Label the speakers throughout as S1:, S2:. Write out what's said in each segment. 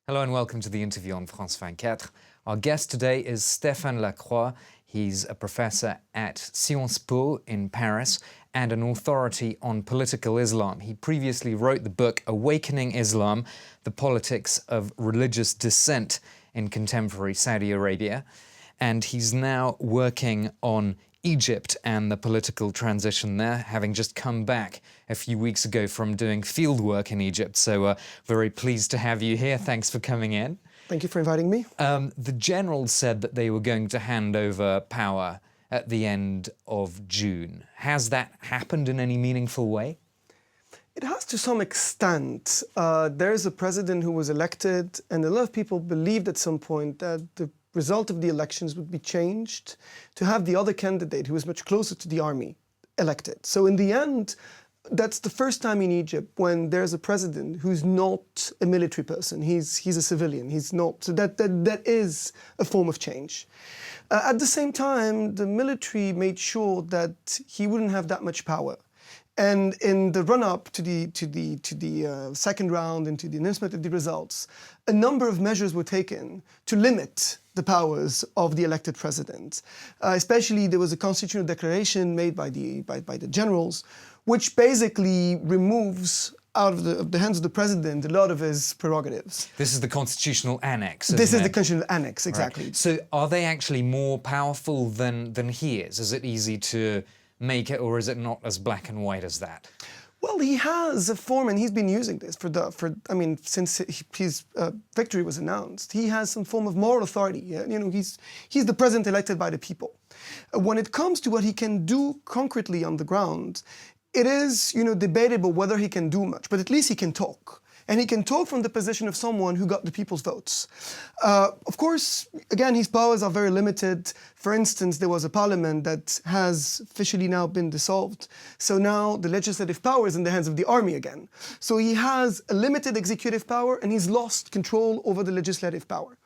S1: Hello and welcome to the interview on France 24. Our guest today is Stéphane Lacroix. He's a professor at Sciences Po in Paris and an authority on political Islam. He previously wrote the book Awakening Islam, The Politics of Religious Dissent in Contemporary Saudi Arabia. And he's now working on Egypt and the political transition there, having just come back a few weeks ago from doing field work in Egypt. So very pleased to have you here. Thanks for coming in.
S2: Thank you for inviting me.
S1: The generals said that they were going to hand over power at the end of June. Has that happened in any meaningful way?
S2: It has to some extent. There's a president who was elected, and a lot of people believed at some point that the result of the elections would be changed to have the other candidate, who was much closer to the army, elected. So in the end, that's the first time in Egypt when there's a president who's not a military person. He's a civilian. He's not. So that is a form of change. At the same time, the military made sure that he wouldn't have that much power. And in the run-up to the second round and to the announcement of the results, a number of measures were taken to limit the powers of the elected president. Especially, there was a constitutional declaration made by the generals, which basically removes out of the hands of the president a lot of his prerogatives.
S1: This is the constitutional annex,
S2: This is the constitutional annex, exactly.
S1: Right. So are they actually more powerful than he is? Is it easy to make it, or is it not as black and white as that?
S2: Well, he has a form, and he's been using this since his victory was announced. He has some form of moral authority. Yeah? You know, he's the president elected by the people. When it comes to what he can do concretely on the ground, it is, debatable whether he can do much, but at least he can talk. And he can talk from the position of someone who got the people's votes. Of course, again, his powers are very limited. For instance, there was a parliament that has officially now been dissolved. So now the legislative power is in the hands of the army again. So he has a limited executive power, and he's lost control over the legislative power.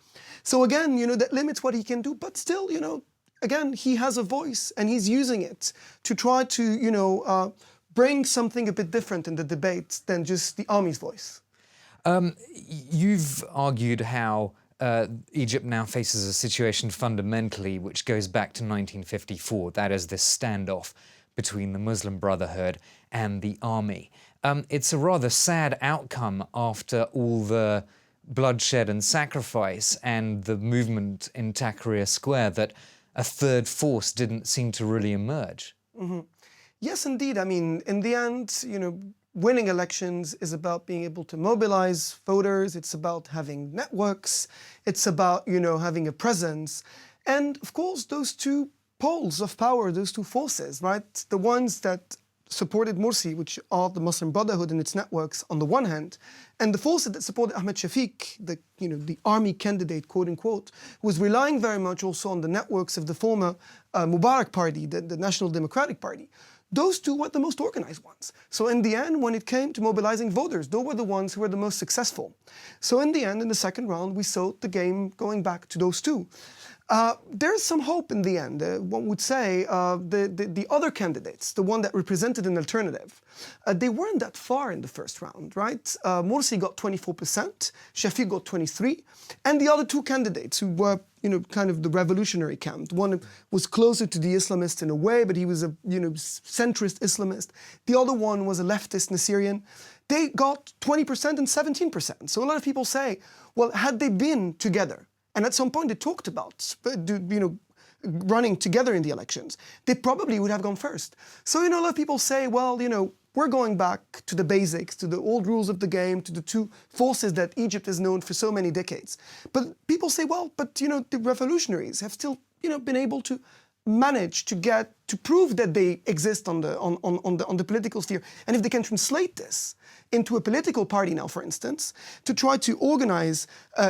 S2: So again, that limits what he can do, but still, again, he has a voice, and he's using it to try to, bring something a bit different in the debate than just the army's voice.
S1: You've argued how Egypt now faces a situation fundamentally which goes back to 1954. That is this standoff between the Muslim Brotherhood and the army. It's a rather sad outcome after all the bloodshed and sacrifice and the movement in Tahrir Square that a third force didn't seem to really emerge.
S2: Mm-hmm. Yes, indeed. I mean, in the end, winning elections is about being able to mobilize voters. It's about having networks. It's about, having a presence. And of course, those two poles of power, those two forces, right? The ones that supported Morsi, which are the Muslim Brotherhood and its networks on the one hand, and the forces that supported Ahmed Shafiq, the army candidate, quote unquote, was relying very much also on the networks of the former Mubarak party, the National Democratic Party. Those two were the most organized ones. So in the end, when it came to mobilizing voters, those were the ones who were the most successful. So in the end, in the second round, we saw the game going back to those two. There's some hope in the end. One would say the other candidates, the one that represented an alternative, they weren't that far in the first round, right? Morsi got 24%, Shafiq got 23%, and the other two candidates who were, kind of the revolutionary camp. One was closer to the Islamists in a way, but he was a, centrist Islamist. The other one was a leftist Nasirian. They got 20% and 17%. So a lot of people say, well, had they been together, and at some point they talked about, running together in the elections, they probably would have gone first. So, a lot of people say, well, we're going back to the basics, to the old rules of the game, to the two forces that Egypt has known for so many decades. But people say, well, but, the revolutionaries have still, been able to manage to prove that they exist on the political sphere. And if they can translate this into a political party now, for instance, to try to organize,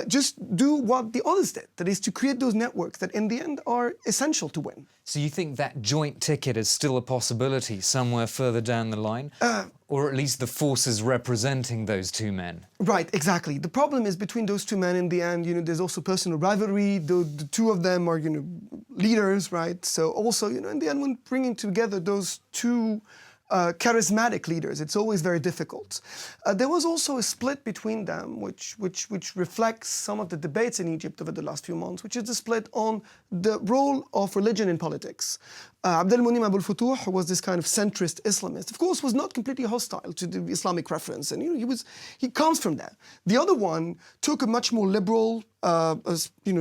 S2: just do what the others did, that is to create those networks that in the end are essential to win.
S1: So you think that joint ticket is still a possibility somewhere further down the line? Or at least the forces representing those two men.
S2: Right, exactly. The problem is between those two men in the end, there's also personal rivalry. The two of them are, leaders, right? So also, in the end, when bringing together those two charismatic leaders, it's always very difficult. There was also a split between them, which reflects some of the debates in Egypt over the last few months, which is the split on the role of religion in politics. Abdelmonem Abul Futuh, who was this kind of centrist Islamist, of course, was not completely hostile to the Islamic reference, and he comes from there. The other one took a much more liberal,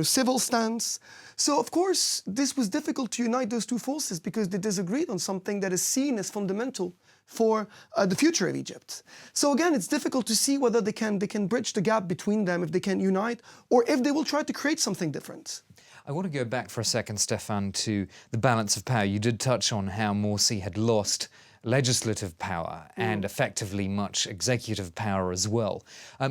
S2: civil stance. So, of course, this was difficult to unite those two forces because they disagreed on something that is seen as fundamental for the future of Egypt. So again, it's difficult to see whether they can bridge the gap between them, if they can unite, or if they will try to create something different.
S1: I want to go back for a second, Stefan, to the balance of power. You did touch on how Morsi had lost legislative power and effectively much executive power as well.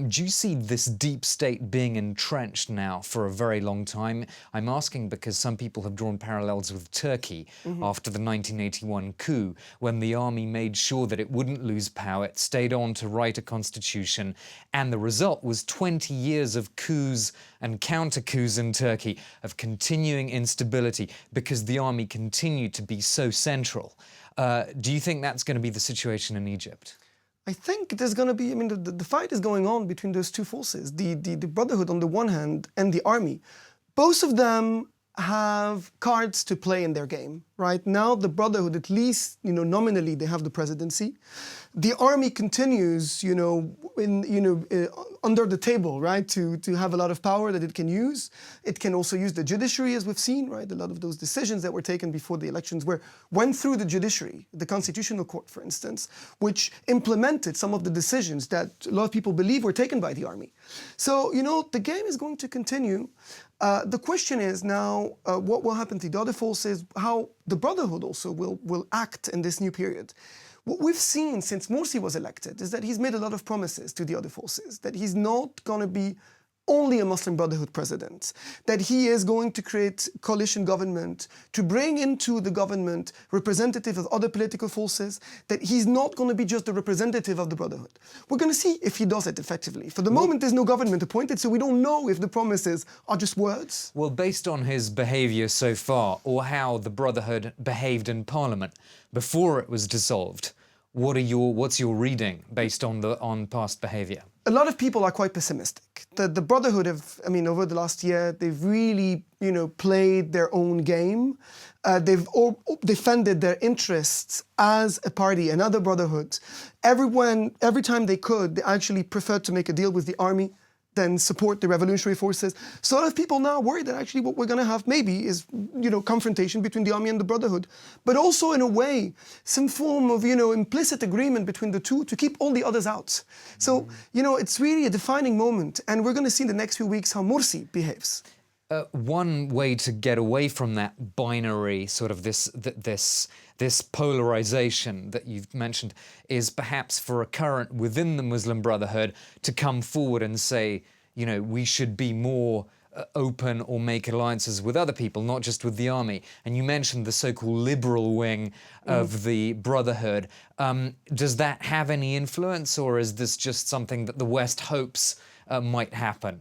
S1: Do you see this deep state being entrenched now for a very long time? I'm asking because some people have drawn parallels with Turkey after the 1981 coup, when the army made sure that it wouldn't lose power, it stayed on to write a constitution, and the result was 20 years of coups and counter-coups in Turkey, of continuing instability because the army continued to be so central. Do you think that's going to be the situation in Egypt?
S2: I think there's going to be, the fight is going on between those two forces, the Brotherhood on the one hand and the army. Both of them have cards to play in their game. Right now, the Brotherhood, at least, nominally, they have the presidency. The army continues, under the table, right, to have a lot of power that it can use. It can also use the judiciary, as we've seen, right? A lot of those decisions that were taken before the elections went through the judiciary, the Constitutional Court, for instance, which implemented some of the decisions that a lot of people believe were taken by the army. So, the game is going to continue. The question is now, what will happen to the other forces, how the Brotherhood also will act in this new period. What we've seen since Morsi was elected is that he's made a lot of promises to the other forces, that he's not going to be only a Muslim Brotherhood president, that he is going to create coalition government, to bring into the government representatives of other political forces, that he's not going to be just a representative of the Brotherhood. We're going to see if he does it effectively. For the moment, there's no government appointed, so we don't know if the promises are just words.
S1: Well, based on his behaviour so far, or how the Brotherhood behaved in Parliament before it was dissolved, what's your reading based on past behaviour?
S2: A lot of people are quite pessimistic. The Brotherhood over the last year, they've really, played their own game. They've all defended their interests as a party, another Brotherhood. Every time they could, they actually preferred to make a deal with the army than support the revolutionary forces. So a lot of people now worry that actually what we're going to have maybe is, confrontation between the army and the Brotherhood, but also in a way, some form of, implicit agreement between the two to keep all the others out. So, it's really a defining moment, and we're going to see in the next few weeks how Morsi behaves.
S1: One way to get away from that binary, sort of this polarization that you've mentioned, is perhaps for a current within the Muslim Brotherhood to come forward and say, we should be more open or make alliances with other people, not just with the army. And you mentioned the so-called liberal wing of the Brotherhood. Does that have any influence, or is this just something that the West hopes might happen?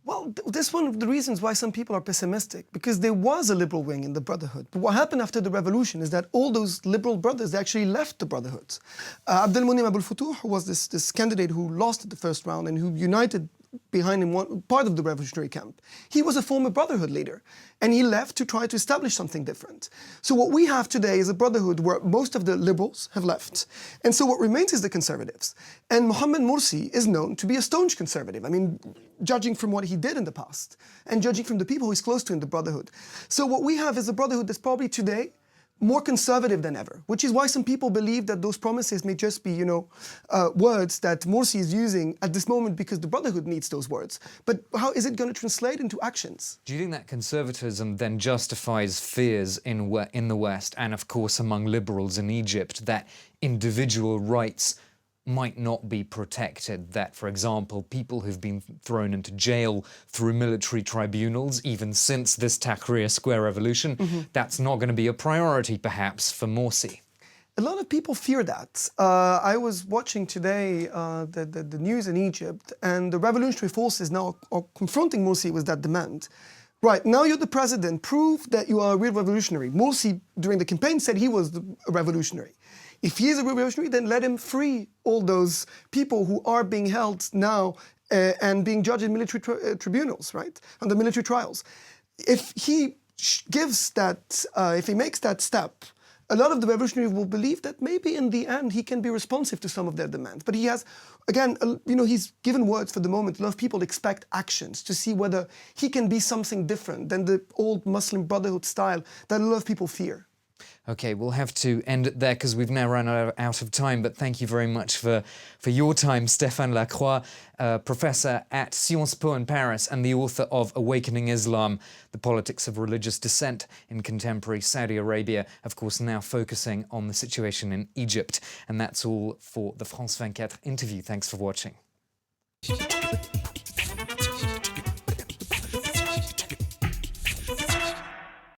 S2: Well, this is one of the reasons why some people are pessimistic, because there was a liberal wing in the Brotherhood. But what happened after the revolution is that all those liberal brothers actually left the Brotherhood. Abdelmonem Abul Futuh, who was this candidate who lost at the first round and who united behind him one part of the revolutionary camp, he was a former Brotherhood leader, and he left to try to establish something different. So what we have today is a Brotherhood where most of the liberals have left, and so what remains is the conservatives. And Mohammed Morsi is known to be a staunch conservative, judging from what he did in the past, and judging from the people he's close to in the Brotherhood. So what we have is a Brotherhood that's probably today more conservative than ever, which is why some people believe that those promises may just be, words that Morsi is using at this moment because the Brotherhood needs those words. But how is it going to translate into actions?
S1: Do you think that conservatism then justifies fears in the West, and of course among liberals in Egypt, that individual rights might not be protected, that, for example, people who've been thrown into jail through military tribunals, even since this Tahrir Square revolution, that's not going to be a priority, perhaps, for Morsi?
S2: A lot of people fear that. I was watching today the news in Egypt, and the revolutionary forces now are confronting Morsi with that demand. Right, now you're the president, prove that you are a real revolutionary. Morsi, during the campaign, said he was a revolutionary. If he is a revolutionary, then let him free all those people who are being held now and being judged in military tribunals, right, under military trials. If he gives that, if he makes that step, a lot of the revolutionaries will believe that maybe in the end he can be responsive to some of their demands. But he has, again, he's given words for the moment. A lot of people expect actions to see whether he can be something different than the old Muslim Brotherhood style that a lot of people fear.
S1: Okay, we'll have to end it there because we've now run out of time, but thank you very much for your time, Stéphane Lacroix, professor at Sciences Po in Paris and the author of Awakening Islam, The Politics of Religious Dissent in Contemporary Saudi Arabia, of course now focusing on the situation in Egypt. And that's all for the France 24 interview. Thanks for watching.